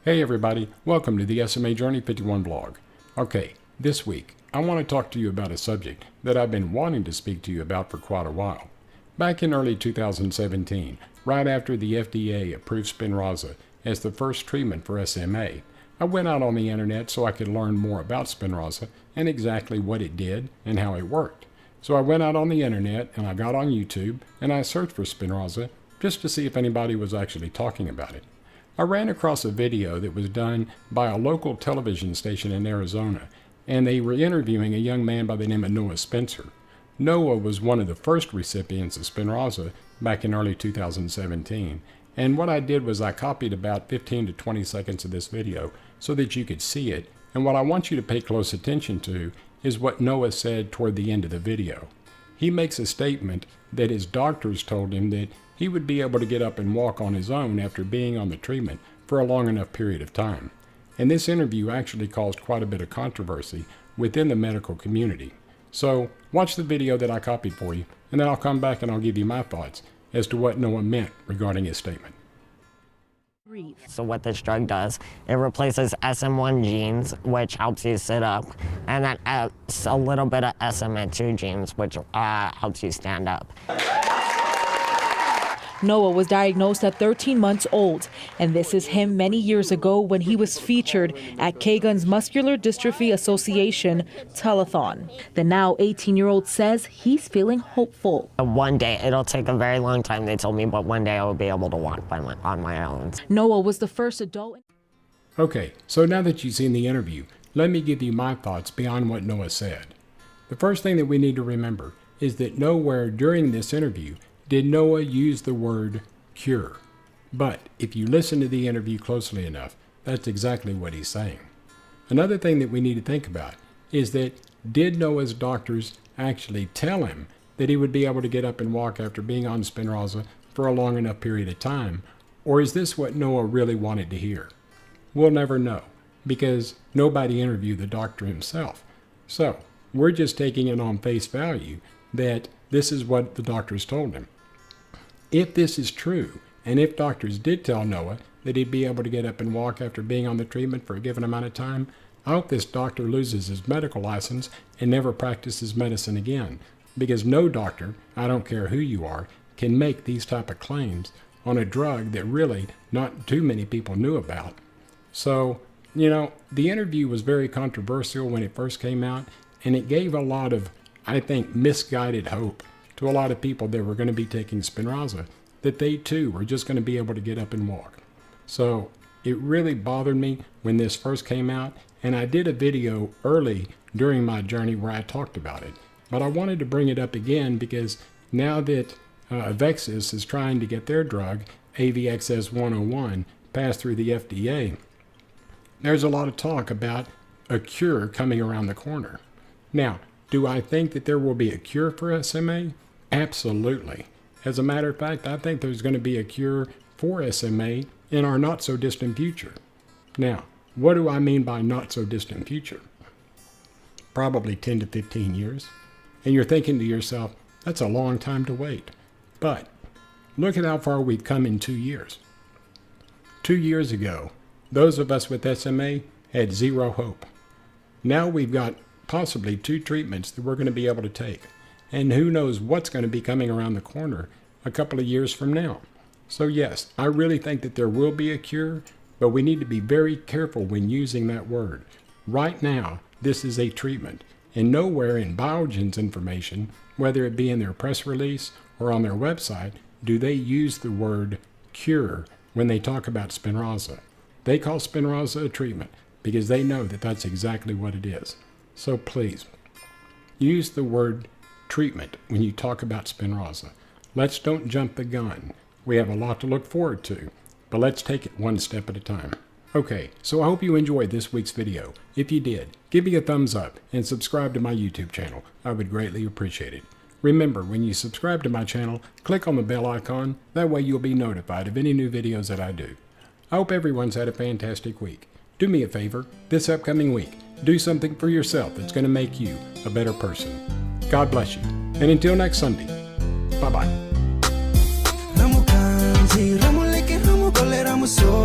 Hey everybody, welcome to the SMA Journey 51 blog. Okay, this week I want to talk to you about a subject that I've been wanting to speak to you about for quite a while. Back in early 2017, right after the FDA approved Spinraza as the first treatment for SMA, I went out on the internet so I could learn more about Spinraza and exactly what it did and how it worked. So I went out on the internet and I got on YouTube and I searched for Spinraza just to see if anybody was actually talking about it. I ran across a video that was done by a local television station in Arizona, and they were interviewing a young man by the name of Noah Spencer. Noah was one of the first recipients of Spinraza back in early 2017, and what I did was I copied about 15 to 20 seconds of this video so that you could see it, and what I want you to pay close attention to is what Noah said toward the end of the video. He makes a statement that his doctors told him that he would be able to get up and walk on his own after being on the treatment for a long enough period of time. And this interview actually caused quite a bit of controversy within the medical community. So watch the video that I copied for you, and then I'll come back and I'll give you my thoughts as to what Noah meant regarding his statement. So what this drug does, it replaces SM1 genes, which helps you sit up, and then adds a little bit of SM2 genes, which helps you stand up. Noah was diagnosed at 13 months old, and this is him many years ago when he was featured at Kagan's Muscular Dystrophy Association telethon. The now 18-year-old says he's feeling hopeful. One day, it'll take a very long time, they told me, but one day I will be able to walk on my own. Noah was the first adult. Okay, so now that you've seen the interview, let me give you my thoughts beyond what Noah said. The first thing that we need to remember is that nowhere during this interview did Noah use the word cure. But if you listen to the interview closely enough, that's exactly what he's saying. Another thing that we need to think about is that did Noah's doctors actually tell him that he would be able to get up and walk after being on Spinraza for a long enough period of time? Or is this what Noah really wanted to hear? We'll never know, because nobody interviewed the doctor himself. So we're just taking it on face value that this is what the doctors told him. If this is true, and if doctors did tell Noah that he'd be able to get up and walk after being on the treatment for a given amount of time, I hope this doctor loses his medical license and never practices medicine again, because no doctor, I don't care who you are, can make these type of claims on a drug that really not too many people knew about. So, the interview was very controversial when it first came out, and it gave a lot of, I think, misguided hope to a lot of people that were going to be taking Spinraza, that they too were just going to be able to get up and walk. So it really bothered me when this first came out, and I did a video early during my journey where I talked about it. But I wanted to bring it up again because now that Avexis is trying to get their drug, AVXS-101, passed through the FDA, there's a lot of talk about a cure coming around the corner. Now, do I think that there will be a cure for SMA? Absolutely. As a matter of fact, I think there's going to be a cure for SMA in our not-so-distant future. Now, what do I mean by not-so-distant future? Probably 10 to 15 years. And you're thinking to yourself, that's a long time to wait. But look at how far we've come in 2 years. 2 years ago, those of us with SMA had zero hope. Now we've got possibly 2 treatments that we're going to be able to take. And who knows what's going to be coming around the corner a couple of years from now. So yes, I really think that there will be a cure, but we need to be very careful when using that word. Right now, this is a treatment, and nowhere in Biogen's information, whether it be in their press release or on their website, do they use the word cure when they talk about Spinraza. They call Spinraza a treatment because they know that that's exactly what it is. So please, use the word treatment when you talk about Spinraza. Let's don't jump the gun. We have a lot to look forward to, but let's take it one step at a time. Okay, so I hope you enjoyed this week's video. If you did, give me a thumbs up and subscribe to my YouTube channel. I would greatly appreciate it. Remember, when you subscribe to my channel, click on the bell icon. That way you'll be notified of any new videos that I do. I hope everyone's had a fantastic week. Do me a favor, this upcoming week, do something for yourself that's going to make you a better person. God bless you, and until next Sunday, Bye bye. Ramu kanji, ramu leke, ramu gole, ramu so.